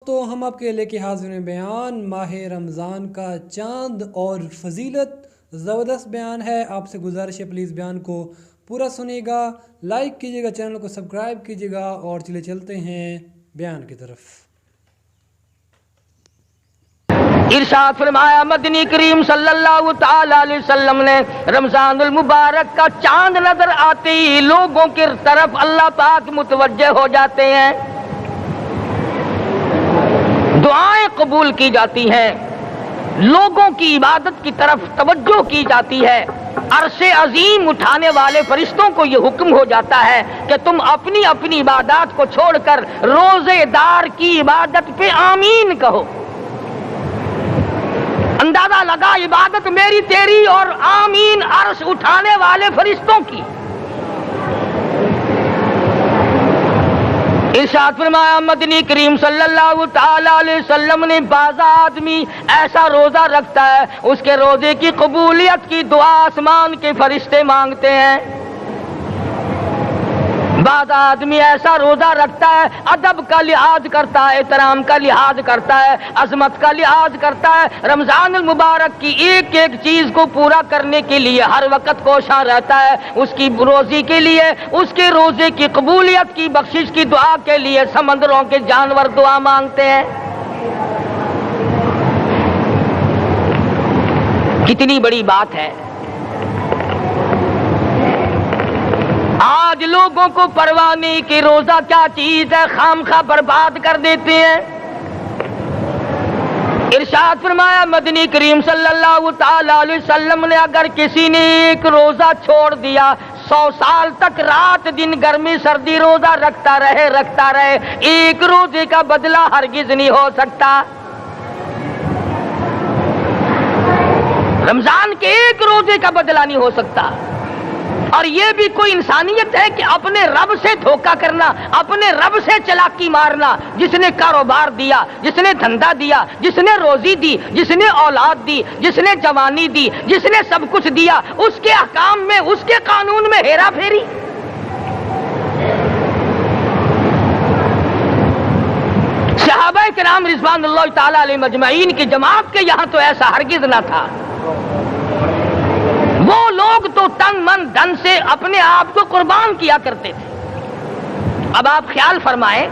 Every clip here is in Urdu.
تو ہم آپ کے لے کے حاضر ہیں بیان ماہ رمضان کا چاند اور فضیلت زبردست بیان ہے۔ آپ سے گزارش ہے پلیز بیان کو پورا سنیے گا، لائک کیجیے گا، چینل کو سبسکرائب کیجیے گا اور چلتے ہیں بیان کی طرف۔ ارشاد فرمایا مدنی کریم صلی اللہ تعالی علیہ وسلم نے رمضان المبارک کا چاند نظر آتے ہی لوگوں کی طرف اللہ پاک متوجہ ہو جاتے ہیں، دعائیں قبول کی جاتی ہیں، لوگوں کی عبادت کی طرف توجہ کی جاتی ہے۔ عرش عظیم اٹھانے والے فرشتوں کو یہ حکم ہو جاتا ہے کہ تم اپنی اپنی عبادات کو چھوڑ کر روزے دار کی عبادت پہ آمین کہو۔ اندازہ لگا عبادت میری تیری اور آمین عرش اٹھانے والے فرشتوں کی۔ ارشاد فرمایا مدنی کریم صلی اللہ تعالی علیہ وسلم نے بعض آدمی ایسا روزہ رکھتا ہے اس کے روزے کی قبولیت کی دعا آسمان کے فرشتے مانگتے ہیں۔ بعض آدمی ایسا روزہ رکھتا ہے ادب کا لحاظ کرتا ہے، احترام کا لحاظ کرتا ہے، عظمت کا لحاظ کرتا ہے، رمضان المبارک کی ایک ایک چیز کو پورا کرنے کے لیے ہر وقت کوشاں رہتا ہے، اس کی روزی کے لیے، اس کے روزے کی قبولیت کی بخشش کی دعا کے لیے سمندروں کے جانور دعا مانگتے ہیں۔ کتنی بڑی بات ہے، آج لوگوں کو پرواہ نہیں کہ روزہ کیا چیز ہے، خام خواہ برباد کر دیتے ہیں۔ ارشاد فرمایا مدنی کریم صلی اللہ تعالی علیہ وسلم نے اگر کسی نے ایک روزہ چھوڑ دیا 100 سال تک رات دن گرمی سردی روزہ رکھتا رہے ایک روزے کا بدلہ ہرگز نہیں ہو سکتا۔ رمضان کے ایک روزے کا بدلہ نہیں ہو سکتا۔ اور یہ بھی کوئی انسانیت ہے کہ اپنے رب سے دھوکہ کرنا، اپنے رب سے چلاکی مارنا؟ جس نے کاروبار دیا، جس نے دھندا دیا، جس نے روزی دی، جس نے اولاد دی، جس نے جوانی دی، جس نے سب کچھ دیا، اس کے احکام میں، اس کے قانون میں ہیرا پھیری۔ صحابہ کرام رضوان اللہ تعالی علیہ مجمعین کی جماعت کے یہاں تو ایسا ہرگز نہ تھا۔ وہ لوگ تو تن من دھن سے اپنے آپ کو قربان کیا کرتے تھے۔ اب آپ خیال فرمائیں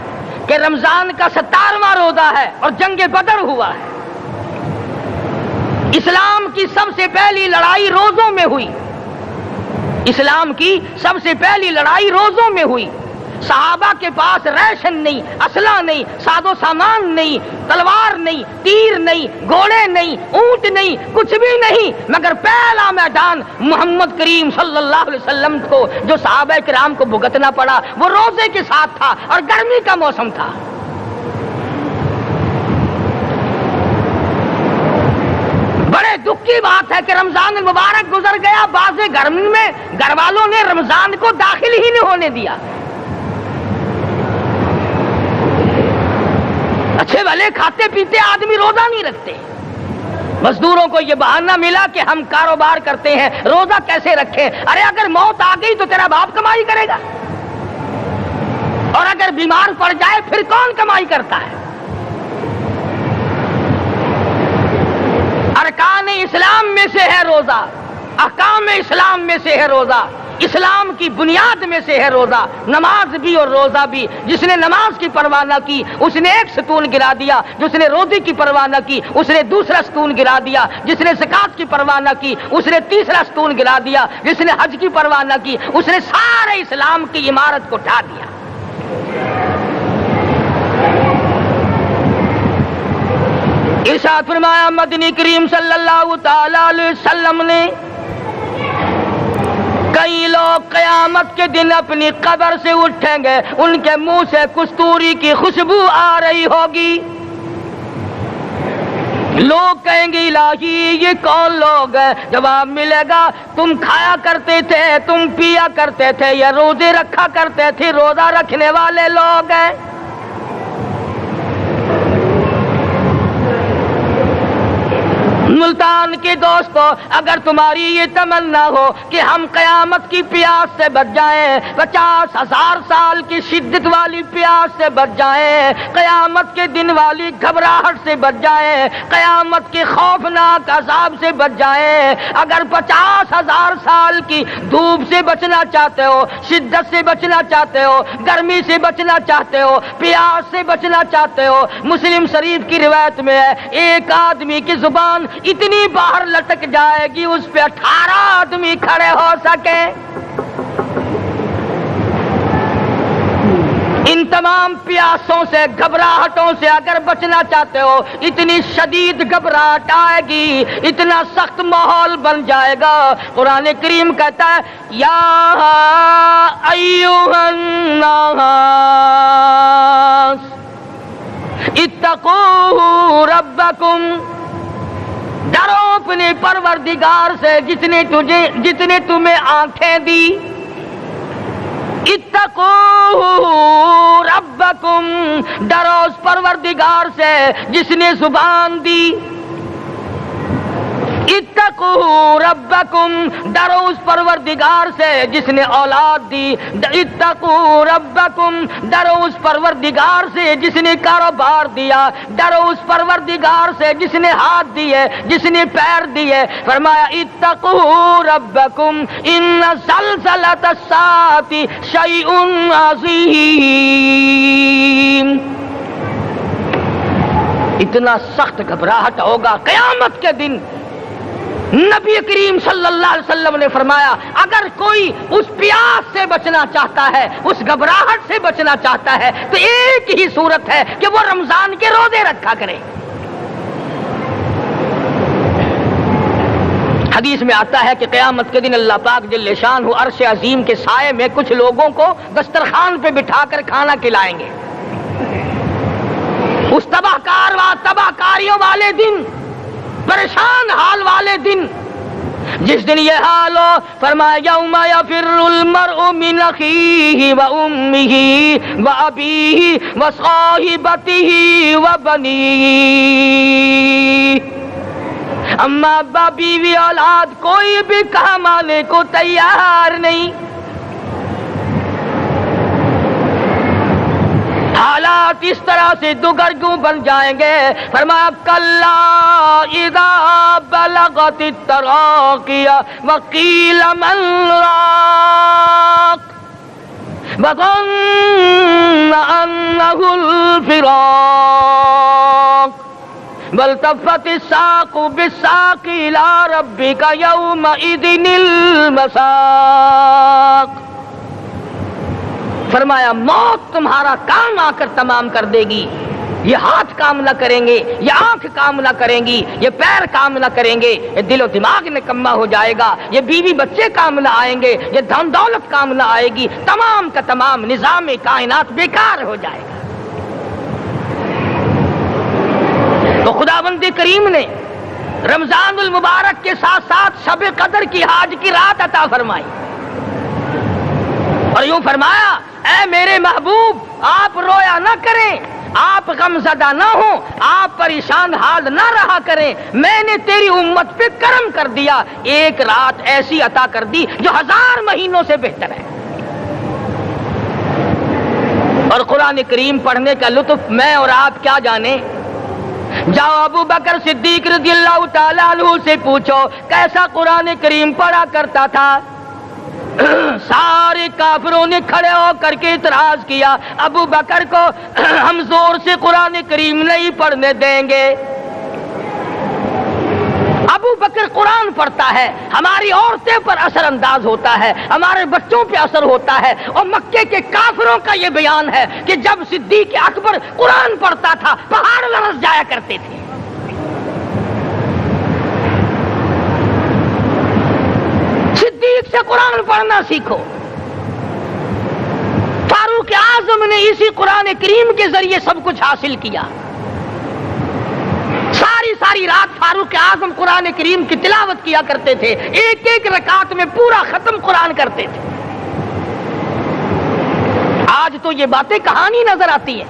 کہ رمضان کا 17واں روزہ ہے اور جنگ بدر ہوا ہے۔ اسلام کی سب سے پہلی لڑائی روزوں میں ہوئی، اسلام کی سب سے پہلی لڑائی روزوں میں ہوئی۔ صحابہ کے پاس ریشن نہیں، اسلحہ نہیں، ساز و سامان نہیں، تلوار نہیں، تیر نہیں، گھوڑے نہیں، اونٹ نہیں، کچھ بھی نہیں، مگر پہلا میدان محمد کریم صلی اللہ علیہ وسلم کو جو صحابہ کرام کو بھگتنا پڑا وہ روزے کے ساتھ تھا اور گرمی کا موسم تھا۔ بڑے دکھ کی بات ہے کہ رمضان المبارک گزر گیا، بعض گرمی میں گھر والوں نے رمضان کو داخل ہی نہیں ہونے دیا۔ اچھے بھلے کھاتے پیتے آدمی روزہ نہیں رکھتے، مزدوروں کو یہ بہانہ ملا کہ ہم کاروبار کرتے ہیں روزہ کیسے رکھیں؟ ارے اگر موت آ گئی تو تیرا باپ کمائی کرے گا، اور اگر بیمار پڑ جائے پھر کون کمائی کرتا ہے؟ ارکان اسلام میں سے ہے روزہ، احکام اسلام میں سے ہے روزہ، اسلام کی بنیاد میں سے ہے روزہ، نماز بھی اور روزہ بھی۔ جس نے نماز کی پرواہ نہ کی اس نے ایک ستون گرا دیا، جس نے روزے کی پرواہ نہ کی اس نے دوسرا ستون گرا دیا، جس نے زکوٰۃ کی پرواہ نہ کی اس نے تیسرا ستون گرا دیا، جس نے حج کی پرواہ نہ کی اس نے سارے اسلام کی عمارت کو ڈھا دیا۔ ارشاد فرمایا مدنی کریم صلی اللہ تعالی علیہ وسلم نے کئی لوگ قیامت کے دن اپنی قبر سے اٹھیں گے، ان کے منہ سے کستوری کی خوشبو آ رہی ہوگی۔ لوگ کہیں گے الہی یہ کون لوگ ہیں؟ جواب ملے گا تم کھایا کرتے تھے، تم پیا کرتے تھے، یا روزے رکھا کرتے تھے، روزہ رکھنے والے لوگ ہیں۔ ملتان کے دو دوستو اگر تمہاری یہ تمنا ہو کہ ہم قیامت کی پیاس سے بچ جائیں، 50,000 سال کی شدت والی پیاس سے بچ جائیں، قیامت کے دن والی گھبراہٹ سے بچ جائیں، قیامت کے خوفناک عذاب سے بچ جائیں، اگر 50,000 سال کی دھوپ سے بچنا چاہتے ہو، شدت سے بچنا چاہتے ہو، گرمی سے بچنا چاہتے ہو، پیاس سے بچنا چاہتے ہو، مسلم شریف کی روایت میں ہے ایک آدمی کی زبان اتنی باہر لٹک جائے گی اس پہ 18 آدمی کھڑے ہو سکے۔ ان تمام پیاسوں سے، گھبراہٹوں سے اگر بچنا چاہتے ہو، اتنی شدید گھبراہٹ آئے گی، اتنا سخت ماحول بن جائے گا۔ قرآن کریم کہتا ہے یا ایھا الناس اتقوا ربکم، ڈرو اپنے پروردگار سے جس نے تمہیں آنکھیں دی۔ اتقوا ربکم، ڈرو اس پروردگار سے جس نے زبان دی۔ اتقوا ربکم، ڈرو اس پروردگار سے جس نے اولاد دی۔ اتقوا ربکم، ڈرو اس پروردگار سے جس نے کاروبار دیا۔ ڈرو اس پروردگار سے جس نے ہاتھ دیے، جس نے پیر دیے۔ فرمایا اتقوا ربکم ان زلزلۃ الساعۃ شیء عظیم، اتنا سخت گھبراہٹ ہوگا قیامت کے دن۔ نبی کریم صلی اللہ علیہ وسلم نے فرمایا اگر کوئی اس پیاس سے بچنا چاہتا ہے، اس گھبراہٹ سے بچنا چاہتا ہے تو ایک ہی صورت ہے کہ وہ رمضان کے روزے رکھا کرے۔ حدیث میں آتا ہے کہ قیامت کے دن اللہ پاک جل شانہ عرش عظیم کے سائے میں کچھ لوگوں کو دسترخوان پہ بٹھا کر کھانا کھلائیں گے۔ اس تباہ کاریوں والے دن، پریشان حال والے دن، جس دن یہ حال ہو، فرمایا یوم یفر المرء من اخیہ و امہ و ابیہ و صاحبتہ و بنیہ، اما ابا بیوی اولاد کوئی بھی کام آنے کو تیار نہیں۔ حالات اس طرح سے دگرگوں بن جائیں گے۔ فرمایا کلا اذا بلغت التراقی وقیل من راق وظن انہ الفراق والتفت الساق بالساق الى ربک یومئذ المساق۔ فرمایا موت تمہارا کام آ کر تمام کر دے گی، یہ ہاتھ کام نہ کریں گے، یہ آنکھ کام نہ کریں گی، یہ پیر کام نہ کریں گے، یہ دل و دماغ نکما ہو جائے گا، یہ بیوی بچے کام نہ آئیں گے، یہ دھن دولت کام نہ آئے گی، تمام کا تمام نظام کائنات بیکار ہو جائے گا۔ تو خداوند کریم نے رمضان المبارک کے ساتھ ساتھ شب قدر کی حاج کی رات عطا فرمائی اور یوں فرمایا اے میرے محبوب آپ رویا نہ کریں، آپ غمزدہ نہ ہوں، آپ پریشان حال نہ رہا کریں، میں نے تیری امت پہ کرم کر دیا، ایک رات ایسی عطا کر دی جو 1000 مہینوں سے بہتر ہے۔ اور قرآن کریم پڑھنے کا لطف میں اور آپ کیا جانیں۔ جاؤ ابو بکر صدیق رضی اللہ تعالیٰ عنہ سے پوچھو کیسا قرآن کریم پڑھا کرتا تھا۔ سارے کافروں نے کھڑے ہو کر کے اعتراض کیا ابو بکر کو ہم زور سے قرآن کریم نہیں پڑھنے دیں گے۔ ابو بکر قرآن پڑھتا ہے، ہماری عورتیں پر اثر انداز ہوتا ہے، ہمارے بچوں پہ اثر ہوتا ہے، اور مکے کے کافروں کا یہ بیان ہے کہ جب صدیق اکبر قرآن پڑھتا تھا پہاڑ لرز جایا کرتے تھے۔ صدیق سے قرآن پڑھنا سیکھو۔ فاروق اعظم نے اسی قرآن کریم کے ذریعے سب کچھ حاصل کیا۔ ساری رات فاروق اعظم قرآن کریم کی تلاوت کیا کرتے تھے، ایک ایک رکعت میں پورا ختم قرآن کرتے تھے۔ آج تو یہ باتیں کہانی نظر آتی ہیں۔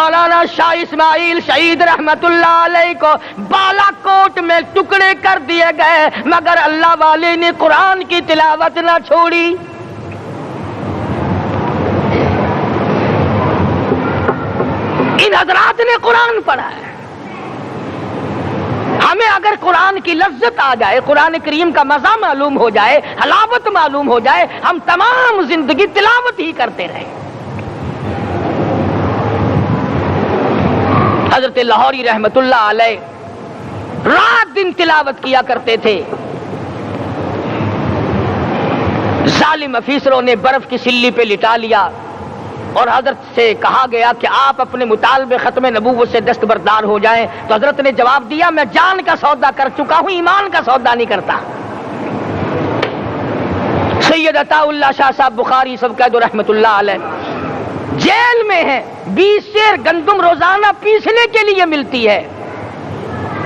مولانا شاہ اسماعیل شہید رحمت اللہ علیہ کو بالا کوٹ میں ٹکڑے کر دیے گئے، مگر اللہ والے نے قرآن کی تلاوت نہ چھوڑی۔ ان حضرات نے قرآن پڑھا ہے۔ ہمیں اگر قرآن کی لذت آ جائے، قرآن کریم کا مزہ معلوم ہو جائے، حلاوت معلوم ہو جائے، ہم تمام زندگی تلاوت ہی کرتے رہیں۔ حضرت لاہوری رحمت اللہ علیہ رات دن تلاوت کیا کرتے تھے۔ ظالم افیسروں نے برف کی سلی پہ لٹا لیا اور حضرت سے کہا گیا کہ آپ اپنے مطالبے ختم نبوت سے دستبردار ہو جائیں، تو حضرت نے جواب دیا میں جان کا سودا کر چکا ہوں، ایمان کا سودا نہیں کرتا۔ سید عطا اللہ شاہ صاحب بخاری سب قید رحمت اللہ علیہ جیل میں ہیں، 20 سیر گندم روزانہ پیسنے کے لیے ملتی ہے،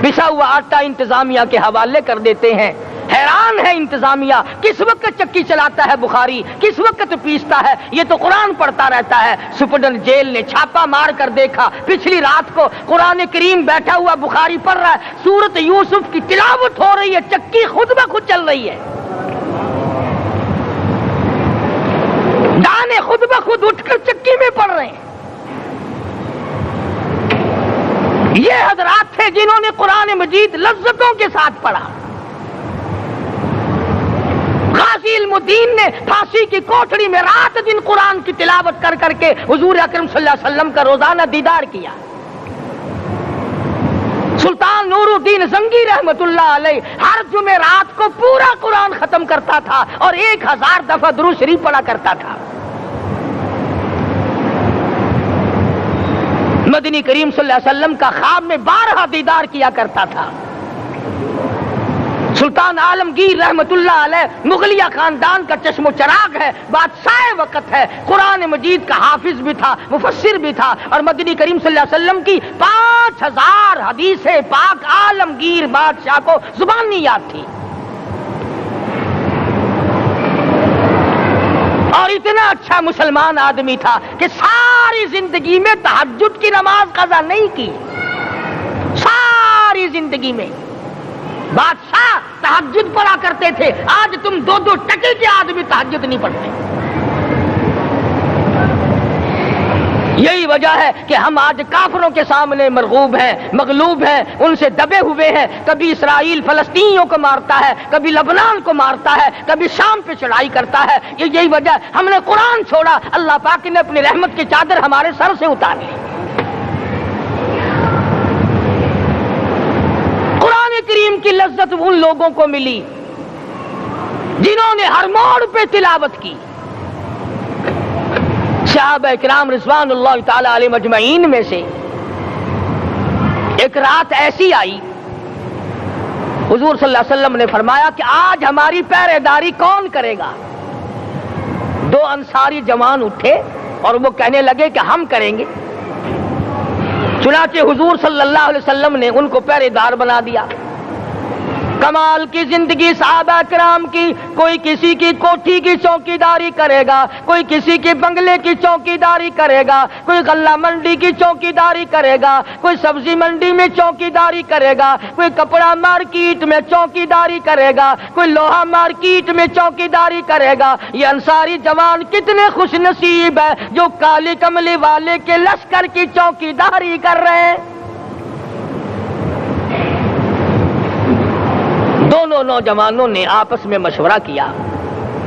پسا ہوا آٹا انتظامیہ کے حوالے کر دیتے ہیں۔ حیران ہے انتظامیہ، کس وقت چکی چلاتا ہے بخاری، کس وقت پیستا ہے، یہ تو قرآن پڑھتا رہتا ہے۔ سپرڈن جیل نے چھاپا مار کر دیکھا، پچھلی رات کو قرآن کریم بیٹھا ہوا بخاری پڑھ رہا ہے، سورت یوسف کی تلاوت ہو رہی ہے، چکی خود بخود چل رہی ہے، دانے خود بخود اٹھ کر چکی میں پڑھ رہے ہیں۔ یہ حضرات تھے جنہوں نے قرآن مجید لذتوں کے ساتھ پڑھا۔ غازی علم الدین نے پھانسی کی کوٹڑی میں رات دن قرآن کی تلاوت کر کر کے حضور اکرم صلی اللہ علیہ وسلم کا روزانہ دیدار کیا۔ سلطان نور الدین زنگی رحمت اللہ علیہ ہر جمعرات کو پورا قرآن ختم کرتا تھا اور 1000 دفعہ درود شریف پڑھا کرتا تھا۔ مدنی کریم صلی اللہ علیہ وسلم کا خواب میں 12 دیدار کیا کرتا تھا۔ سلطان عالمگیر رحمت اللہ علیہ مغلیہ خاندان کا چشم و چراغ ہے، بادشاہ وقت ہے، قرآن مجید کا حافظ بھی تھا، مفسر بھی تھا، اور مدنی کریم صلی اللہ علیہ وسلم کی 5000 حدیث پاک عالمگیر بادشاہ کو زبانی یاد تھی۔ اور اتنا اچھا مسلمان آدمی تھا کہ ساری زندگی میں تہجد کی نماز قضا نہیں کی، ساری زندگی میں۔ بادشاہ تہجد پڑھا کرتے تھے، آج تم 2 ٹکے کے آدمی تہجد نہیں پڑھتے۔ یہی وجہ ہے کہ ہم آج کافروں کے سامنے مرغوب ہیں، مغلوب ہیں، ان سے دبے ہوئے ہیں۔ کبھی اسرائیل فلسطینیوں کو مارتا ہے، کبھی لبنان کو مارتا ہے، کبھی شام پہ چڑھائی کرتا ہے۔ یہی وجہ ہے ہم نے قرآن چھوڑا، اللہ پاک نے اپنی رحمت کی چادر ہمارے سر سے اتاری۔ قرآن کریم کی لذت ان لوگوں کو ملی جنہوں نے ہر موڑ پہ تلاوت کی۔ صحابہ کرام رضوان اللہ تعالی علیہ مجمعین میں سے ایک رات ایسی آئی، حضور صلی اللہ علیہ وسلم نے فرمایا کہ آج ہماری پہرے داری کون کرے گا؟ 2 انصاری جوان اٹھے اور وہ کہنے لگے کہ ہم کریں گے۔ چنانچہ حضور صلی اللہ علیہ وسلم نے ان کو پہرے دار بنا دیا۔ کمال کی زندگی صحابہ کرام کی، کوئی کسی کی کوٹھی کی چوکیداری کرے گا، کوئی کسی کے بنگلے کی چوکیداری کرے گا، کوئی غلہ منڈی کی چوکیداری کرے گا، کوئی سبزی منڈی میں چوکیداری کرے گا، کوئی کپڑا مارکیٹ میں چوکیداری کرے گا، کوئی لوہا مارکیٹ میں چوکیداری کرے گا۔ یہ انصاری جوان کتنے خوش نصیب ہے جو کالی کملی والے کے لشکر کی چوکیداری کر رہے ہیں۔ دونوں نوجوانوں نے آپس میں مشورہ کیا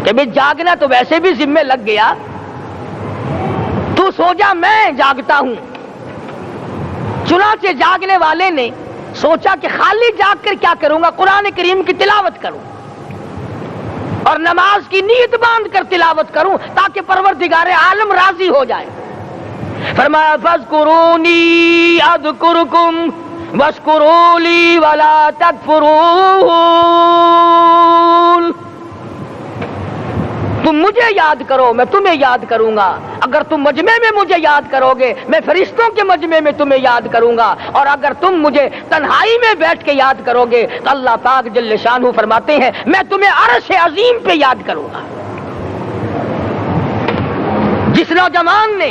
کہ بھئی جاگنا تو ویسے بھی ذمہ لگ گیا، تو سو جا میں جاگتا ہوں۔ چنانچہ جاگنے والے نے سوچا کہ خالی جاگ کر کیا کروں گا، قرآن کریم کی تلاوت کروں اور نماز کی نیت باندھ کر تلاوت کروں تاکہ پروردگار عالم راضی ہو جائے۔ فرمایا فاذکرونی اذکرکم واشکروا لی ولا تکفرون، تم مجھے یاد کرو میں تمہیں یاد کروں گا، اگر تم مجمع میں مجھے یاد کرو گے میں فرشتوں کے مجمع میں تمہیں یاد کروں گا، اور اگر تم مجھے تنہائی میں بیٹھ کے یاد کرو گے تو اللہ پاک جل شانہ فرماتے ہیں میں تمہیں عرش عظیم پہ یاد کروں گا۔ جس نوجوان نے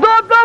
2-2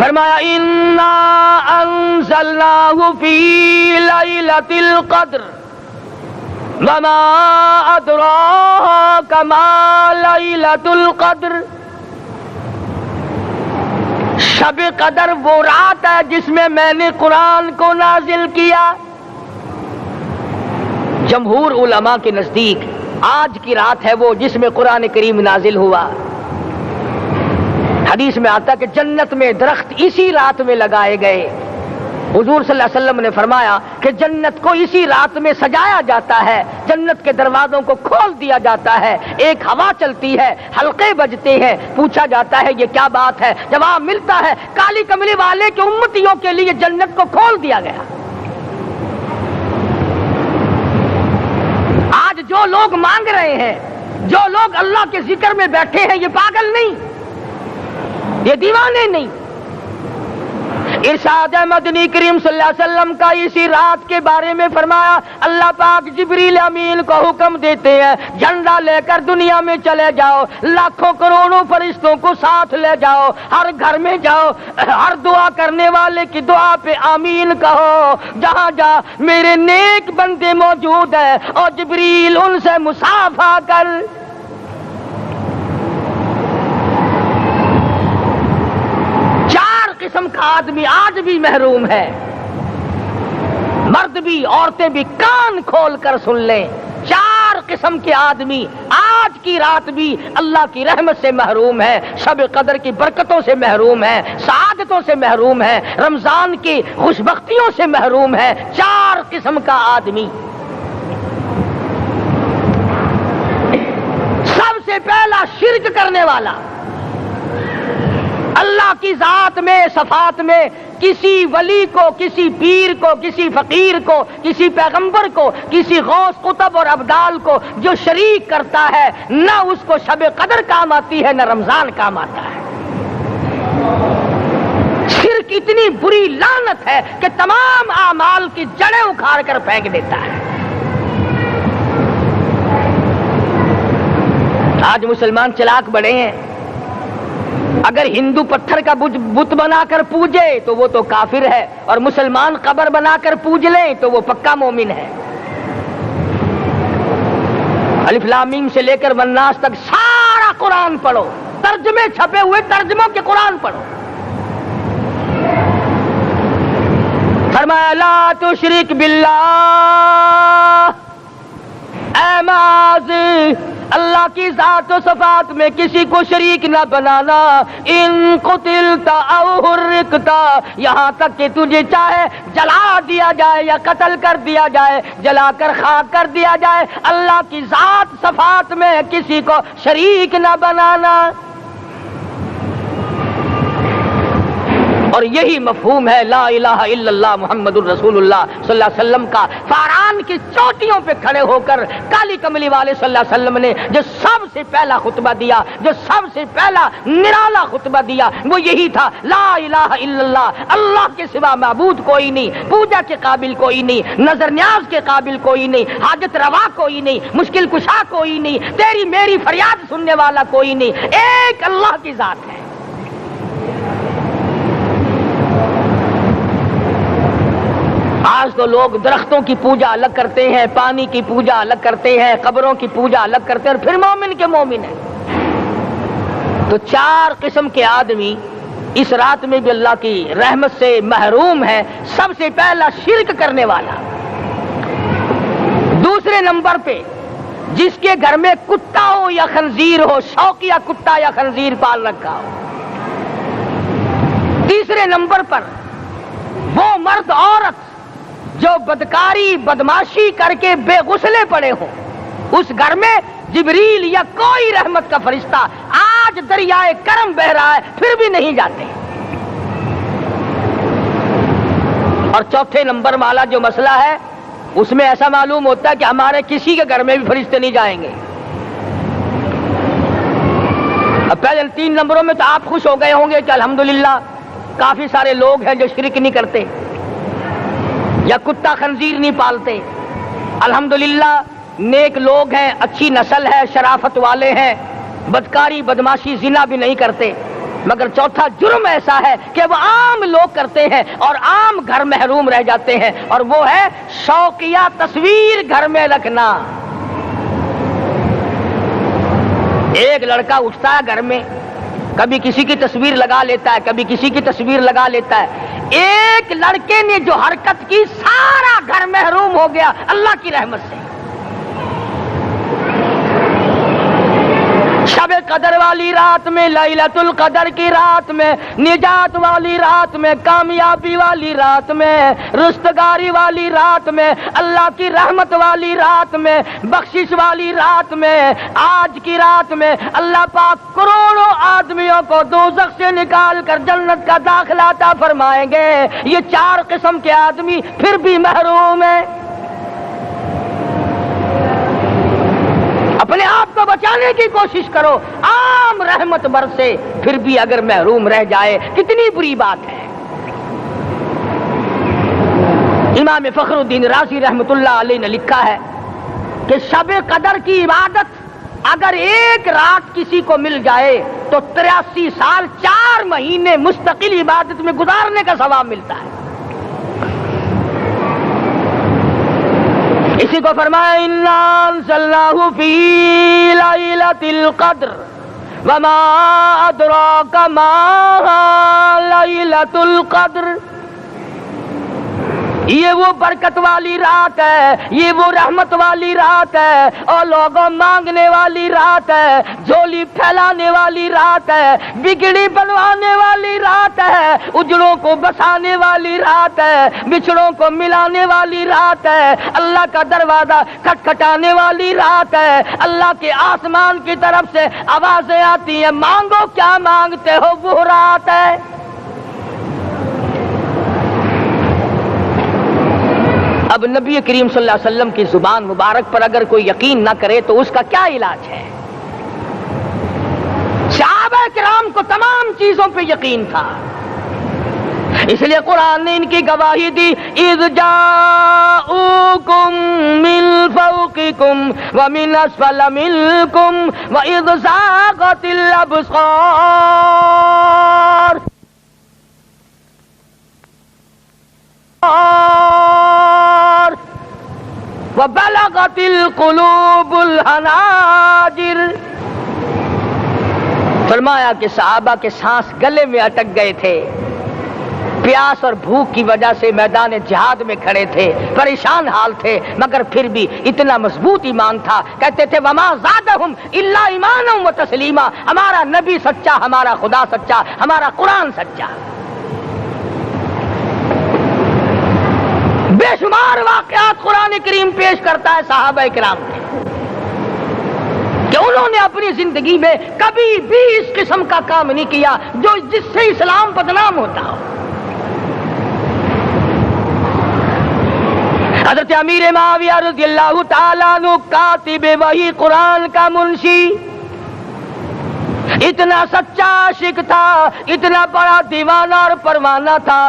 فرمایا انا انزلناہ فی لیلۃ القدر وما ادراک ما لیلۃ القدر. شب قدر وہ رات ہے جس میں نے قرآن کو نازل کیا. جمہور علماء کے نزدیک آج کی رات ہے وہ جس میں قرآن کریم نازل ہوا. حدیث میں آتا کہ جنت میں درخت اسی رات میں لگائے گئے. حضور صلی اللہ علیہ وسلم نے فرمایا کہ جنت کو اسی رات میں سجایا جاتا ہے, جنت کے دروازوں کو کھول دیا جاتا ہے, ایک ہوا چلتی ہے, حلقے بجتے ہیں, پوچھا جاتا ہے یہ کیا بات ہے, جواب ملتا ہے کالی کملی والے کے امتیوں کے لیے جنت کو کھول دیا گیا. آج جو لوگ مانگ رہے ہیں, جو لوگ اللہ کے ذکر میں بیٹھے ہیں, یہ پاگل نہیں, یہ دیوانے نہیں. ارشاد مدنی کریم صلی اللہ علیہ وسلم کا اسی رات کے بارے میں فرمایا اللہ پاک جبریل امین کو حکم دیتے ہیں جھنڈا لے کر دنیا میں چلے جاؤ, لاکھوں کروڑوں فرشتوں کو ساتھ لے جاؤ, ہر گھر میں جاؤ, ہر دعا کرنے والے کی دعا پہ آمین کہو, جہاں جا میرے نیک بندے موجود ہیں اور جبریل ان سے مصافحہ کر. قسم کا آدمی آج بھی محروم ہے, مرد بھی عورتیں بھی کان کھول کر سن لیں. 4 قسم کے آدمی آج کی رات بھی اللہ کی رحمت سے محروم ہے, شب قدر کی برکتوں سے محروم ہے, سعادتوں سے محروم ہے, رمضان کی خوشبختیوں سے محروم ہے. 4 قسم کا آدمی. سب سے پہلا شرک کرنے والا, اللہ کی ذات میں صفات میں کسی ولی کو, کسی پیر کو, کسی فقیر کو, کسی پیغمبر کو, کسی غوث قطب اور ابدال کو جو شریک کرتا ہے, نہ اس کو شب قدر کام آتی ہے نہ رمضان کام آتا ہے. شرک اتنی بری لعنت ہے کہ تمام اعمال کی جڑیں اکھاڑ کر پھینک دیتا ہے. آج مسلمان چلاک بڑے ہیں, اگر ہندو پتھر کا بت بنا کر پوجے تو وہ تو کافر ہے, اور مسلمان قبر بنا کر پوج لیں تو وہ پکا مومن ہے. الف لام میم سے لے کر والناس تک سارا قرآن پڑھو, ترجمے چھپے ہوئے ترجموں کے قرآن پڑھو. فرمایا لا تشرک باللہ, اے معاذ اللہ کی ذات و صفات میں کسی کو شریک نہ بنانا. ان قتلتا او حرقتا, یہاں تک کہ تجھے چاہے جلا دیا جائے یا قتل کر دیا جائے, جلا کر خاک کر دیا جائے, اللہ کی ذات صفات میں کسی کو شریک نہ بنانا. اور یہی مفہوم ہے لا الہ الا اللہ محمد الرسول اللہ صلی اللہ علیہ وسلم کا. فاران کی چوٹیوں پہ کھڑے ہو کر کالی کملی والے صلی اللہ علیہ وسلم نے جو سب سے پہلا خطبہ دیا, جو سب سے پہلا نرالا خطبہ دیا, وہ یہی تھا لا الہ الا اللہ, اللہ کے سوا معبود کوئی نہیں, پوجا کے قابل کوئی نہیں, نظر نیاز کے قابل کوئی نہیں, حاجت روا کوئی نہیں, مشکل کشا کوئی نہیں, تیری میری فریاد سننے والا کوئی نہیں, ایک اللہ کی ذات ہے. آج تو لوگ درختوں کی پوجا الگ کرتے ہیں, پانی کی پوجا الگ کرتے ہیں, قبروں کی پوجا الگ کرتے ہیں, اور پھر مومن کے مومن ہیں. تو 4 قسم کے آدمی اس رات میں بھی اللہ کی رحمت سے محروم ہے. سب سے پہلا شرک کرنے والا. دوسرے نمبر پہ جس کے گھر میں کتا ہو یا خنزیر ہو, شوقیہ کتا یا خنزیر پال رکھا ہو. تیسرے نمبر پر وہ مرد عورت جو بدکاری بدماشی کر کے بے غسلے پڑے ہوں, اس گھر میں جبریل یا کوئی رحمت کا فرشتہ آج دریائے کرم بہ رہا ہے پھر بھی نہیں جاتے. اور چوتھے نمبر والا جو مسئلہ ہے اس میں ایسا معلوم ہوتا ہے کہ ہمارے کسی کے گھر میں بھی فرشتے نہیں جائیں گے. اب پہلے 3 نمبروں میں تو آپ خوش ہو گئے ہوں گے کہ الحمدللہ کافی سارے لوگ ہیں جو شرک نہیں کرتے یا کتا خنزیر نہیں پالتے, الحمدللہ نیک لوگ ہیں, اچھی نسل ہے, شرافت والے ہیں, بدکاری بدماشی زنا بھی نہیں کرتے. مگر چوتھا جرم ایسا ہے کہ وہ عام لوگ کرتے ہیں اور عام گھر محروم رہ جاتے ہیں، اور وہ ہے شوقیہ تصویر گھر میں رکھنا۔ ایک لڑکا اٹھتا ہے گھر میں، کبھی کسی کی تصویر لگا لیتا ہے، کبھی کسی کی تصویر لگا لیتا ہے۔ ایک لڑکے نے جو حرکت کی سارا گھر محروم ہو گیا اللہ کی رحمت سے۔ شب قدر والی رات میں، لیلۃ القدر کی رات میں، نجات والی رات میں، کامیابی والی رات میں، رستگاری والی رات میں، اللہ کی رحمت والی رات میں، بخشش والی رات میں، آج کی رات میں اللہ پاک کروڑوں آدمیوں کو دوزخ سے نکال کر جنت کا داخلہ عطا فرمائیں گے۔ یہ 4 قسم کے آدمی پھر بھی محروم ہیں۔ اپنے آپ کو بچانے کی کوشش کرو، عام رحمت برسے پھر بھی اگر محروم رہ جائے کتنی بری بات ہے۔ امام فخر الدین رازی رحمت اللہ علیہ نے لکھا ہے کہ شب قدر کی عبادت اگر ایک رات کسی کو مل جائے تو 83 سال 4 مہینے مستقل عبادت میں گزارنے کا ثواب ملتا ہے۔ اسی کو فرمایا انا انزلناہ فی لیلۃ القدر وما ادراک ما لیلۃ القدر۔ یہ وہ برکت والی رات ہے، یہ وہ رحمت والی رات ہے، اور لوگوں مانگنے والی رات ہے، جھولی پھیلانے والی رات ہے، بگڑی بنوانے والی رات ہے، اجڑوں کو بسانے والی رات ہے، بچھڑوں کو ملانے والی رات ہے، اللہ کا دروازہ کھٹکھٹانے والی رات ہے، اللہ کے آسمان کی طرف سے آوازیں آتی ہیں مانگو کیا مانگتے ہو، وہ رات ہے۔ اب نبی کریم صلی اللہ علیہ وسلم کی زبان مبارک پر اگر کوئی یقین نہ کرے تو اس کا کیا علاج ہے؟ صحابہ کرام کو تمام چیزوں پہ یقین تھا، اس لیے قرآن نے ان کی گواہی دی اذ جاؤکم من فوقکم ومن اسفل منکم واذ زاغت الابصار وبلغت القلوب الحناجر۔ فرمایا کہ صحابہ کے سانس گلے میں اٹک گئے تھے، پیاس اور بھوک کی وجہ سے میدان جہاد میں کھڑے تھے، پریشان حال تھے، مگر پھر بھی اتنا مضبوط ایمان تھا، کہتے تھے وما زادہم الا ایمانا و تسلیما، ہمارا نبی سچا، ہمارا خدا سچا، ہمارا قرآن سچا۔ بے شمار واقعات قرآن کریم پیش کرتا ہے صحابہ کرام کے کہ انہوں نے اپنی زندگی میں کبھی بھی اس قسم کا کام نہیں کیا جو جس سے اسلام بدنام ہوتا ہو۔ حضرت امیر معاویہ رضی اللہ تعالیٰ عنہ کاتب وحی قرآن کا منشی، اتنا سچا عاشق تھا، اتنا بڑا دیوانہ اور پروانہ تھا،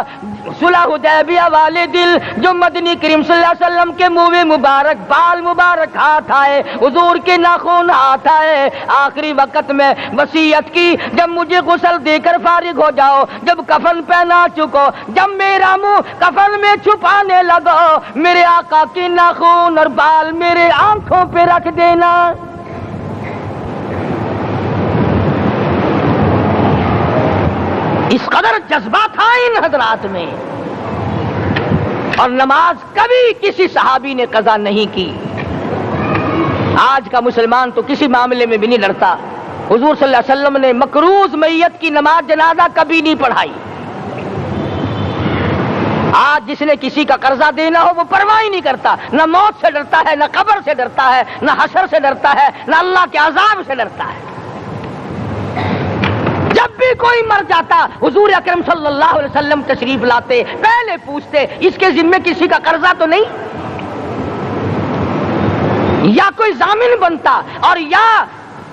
صلح حدیبیہ والے دل جو مدنی کریم صلی اللہ علیہ وسلم کے منہ مبارک، بال مبارک ہاتھ آئے، حضور کے ناخن ہاتھ آئے، آخری وقت میں وصیت کی جب مجھے غسل دے کر فارغ ہو جاؤ، جب کفن پہنا چکو، جب میرا منہ کفن میں چھپانے لگو، میرے آقا کے ناخن اور بال میرے آنکھوں پہ رکھ دینا۔ اس قدر جذبہ تھا ان حضرات میں، اور نماز کبھی کسی صحابی نے قضا نہیں کی۔ آج کا مسلمان تو کسی معاملے میں بھی نہیں لڑتا۔ حضور صلی اللہ علیہ وسلم نے مکروز میت کی نماز جنازہ کبھی نہیں پڑھائی۔ آج جس نے کسی کا قرضہ دینا ہو وہ پرواہ ہی نہیں کرتا، نہ موت سے ڈرتا ہے، نہ قبر سے ڈرتا ہے، نہ حشر سے ڈرتا ہے، نہ اللہ کے عذاب سے ڈرتا ہے۔ جب بھی کوئی مر جاتا حضور اکرم صلی اللہ علیہ وسلم تشریف لاتے، پہلے پوچھتے اس کے ذمے کسی کا قرضہ تو نہیں، یا کوئی ضامن بنتا، اور یا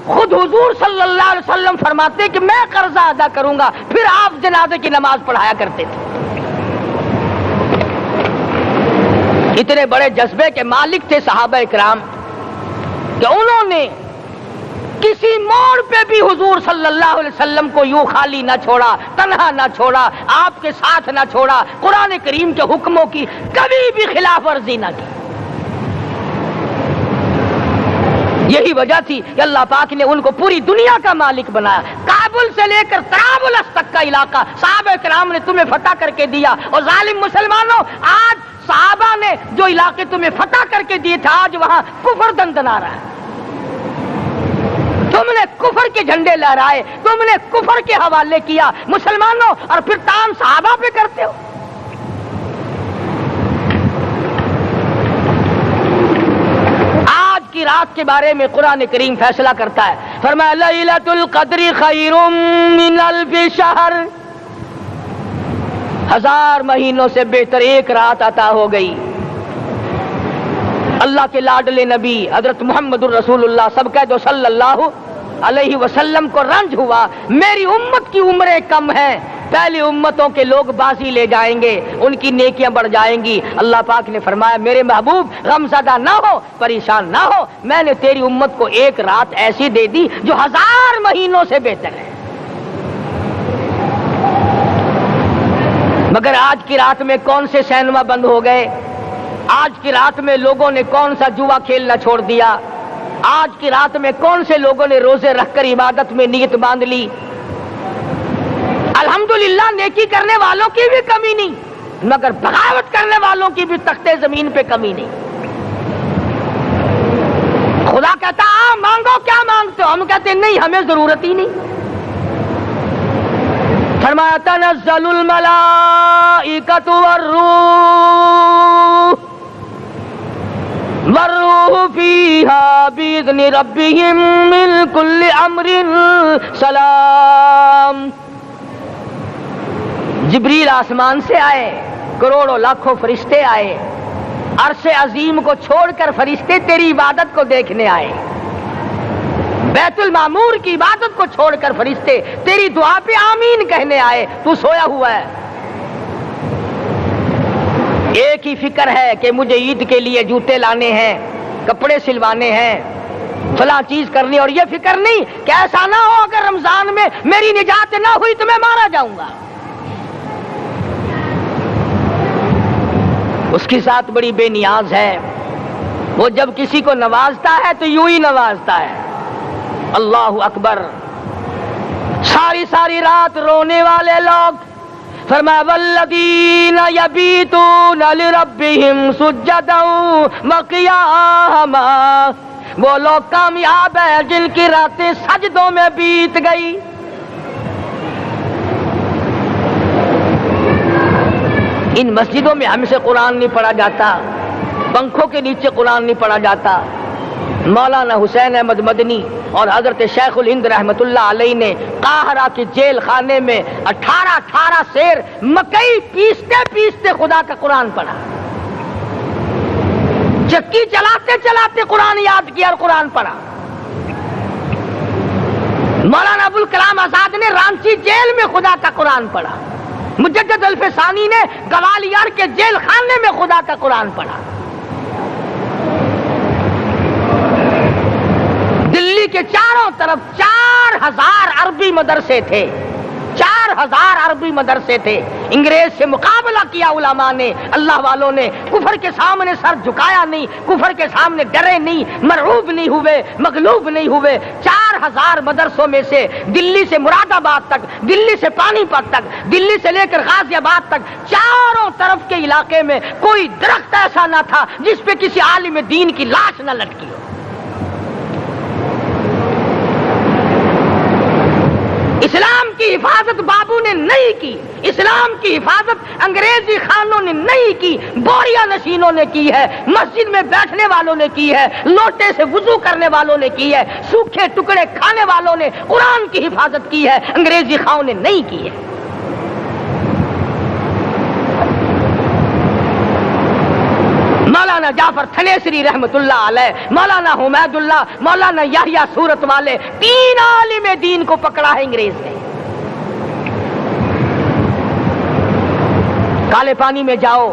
خود حضور صلی اللہ علیہ وسلم فرماتے کہ میں قرضہ ادا کروں گا، پھر آپ جنازے کی نماز پڑھایا کرتے تھے۔ اتنے بڑے جذبے کے مالک تھے صحابہ کرام کہ انہوں نے کسی موڑ پہ بھی حضور صلی اللہ علیہ وسلم کو یوں خالی نہ چھوڑا، تنہا نہ چھوڑا، آپ کے ساتھ نہ چھوڑا، قرآن کریم کے حکموں کی کبھی بھی خلاف ورزی نہ کی۔ یہی وجہ تھی کہ اللہ پاک نے ان کو پوری دنیا کا مالک بنایا۔ کابل سے لے کر طرابلس تک کا علاقہ صحابہ کرام نے تمہیں فتح کر کے دیا، اور ظالم مسلمانوں، آج صحابہ نے جو علاقے تمہیں فتح کر کے دیے تھے، آج وہاں کفر دندنا رہا ہے۔ تم نے کفر کے جھنڈے لہرائے، تم نے کفر کے حوالے کیا مسلمانوں، اور پھر تان صحابہ پہ کرتے ہو۔ آج کی رات کے بارے میں قرآن کریم فیصلہ کرتا ہے، فرمایا لیلۃ القدر خیر من الف شہر، 1000 مہینوں سے بہتر ایک رات عطا ہو گئی۔ اللہ کے لاڈلے نبی حضرت محمد الرسول اللہ سب کہہ دو صلی اللہ علیہ وسلم کو رنج ہوا، میری امت کی عمریں کم ہیں، پہلی امتوں کے لوگ بازی لے جائیں گے، ان کی نیکیاں بڑھ جائیں گی۔ اللہ پاک نے فرمایا میرے محبوب غمزدہ نہ ہو، پریشان نہ ہو، میں نے تیری امت کو ایک رات ایسی دے دی جو 1000 مہینوں سے بہتر ہے۔ مگر آج کی رات میں کون سے سینما بند ہو گئے؟ آج کی رات میں لوگوں نے کون سا جوا کھیلنا چھوڑ دیا؟ آج کی رات میں کون سے لوگوں نے روزے رکھ کر عبادت میں نیت باندھ لی؟ الحمدللہ نیکی کرنے والوں کی بھی کمی نہیں، مگر بغاوت کرنے والوں کی بھی تختے زمین پہ کمی نہیں۔ خدا کہتا مانگو، کیا مانگتے ہو؟ ہم کہتے نہیں، ہمیں ضرورت ہی نہیں۔ فرمایا تنزل الملائکۃ والروح فیہا بإذن ربہم من کل امر سلام۔ جبریل آسمان سے آئے، کروڑوں لاکھوں فرشتے آئے، عرش عظیم کو چھوڑ کر فرشتے تیری عبادت کو دیکھنے آئے، بیت المعمور کی عبادت کو چھوڑ کر فرشتے تیری دعا پہ آمین کہنے آئے، تو سویا ہوا ہے۔ ایک ہی فکر ہے کہ مجھے عید کے لیے جوتے لانے ہیں، کپڑے سلوانے ہیں، فلاں چیز کرنی، اور یہ فکر نہیں کہ ایسا نہ ہو اگر رمضان میں میری نجات نہ ہوئی تو میں مارا جاؤں گا۔ اس کی ذات بڑی بے نیاز ہے، وہ جب کسی کو نوازتا ہے تو یوں ہی نوازتا ہے۔ اللہ اکبر۔ ساری ساری رات رونے والے لوگ، فرمایا والذین یبیتون لربہم سجدا وقیاما، وہ لوگ کامیاب ہیں جن کی راتیں سجدوں میں بیت گئی۔ ان مسجدوں میں ہم سے قرآن نہیں پڑھا جاتا، پنکھوں کے نیچے قرآن نہیں پڑھا جاتا۔ مولانا حسین احمد مدنی اور حضرت شیخ الہند رحمت اللہ علیہ نے قاہرہ کے جیل خانے میں 18 سیر مکئی پیستے پیستے خدا کا قرآن پڑھا، چکی چلاتے چلاتے قرآن یاد کیا اور قرآن پڑھا۔ مولانا ابوالکلام آزاد نے رانچی جیل میں خدا کا قرآن پڑھا، مجدد الفسانی نے گوالیار کے جیل خانے میں خدا کا قرآن پڑھا۔ دلی کے چاروں طرف 4000 عربی مدرسے تھے، 4000 عربی مدرسے تھے۔ انگریز سے مقابلہ کیا علماء نے، اللہ والوں نے، کفر کے سامنے سر جھکایا نہیں، کفر کے سامنے ڈرے نہیں، مرعوب نہیں ہوئے، مغلوب نہیں ہوئے۔ 4000 مدرسوں میں سے دلی سے مراد آباد تک، دلی سے پانی پت تک، دلی سے لے کر غازی آباد تک، چاروں طرف کے علاقے میں کوئی درخت ایسا نہ تھا جس پہ کسی عالم دین کی لاش نہ لٹکی ہو۔ اسلام کی حفاظت بابو نے نہیں کی، اسلام کی حفاظت انگریزی خانوں نے نہیں کی، بوریا نشینوں نے کی ہے، مسجد میں بیٹھنے والوں نے کی ہے، لوٹے سے وضو کرنے والوں نے کی ہے، سوکھے ٹکڑے کھانے والوں نے قرآن کی حفاظت کی ہے، انگریزی خانوں نے نہیں کی ہے۔ مولانا جعفر تھنیسری رحمت اللہ علیہ، مولانا حمید اللہ، مولانا یحییٰ صورت والے، 3 عالم دین کو پکڑا ہے انگریز نے۔ کالے پانی میں جاؤ،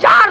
4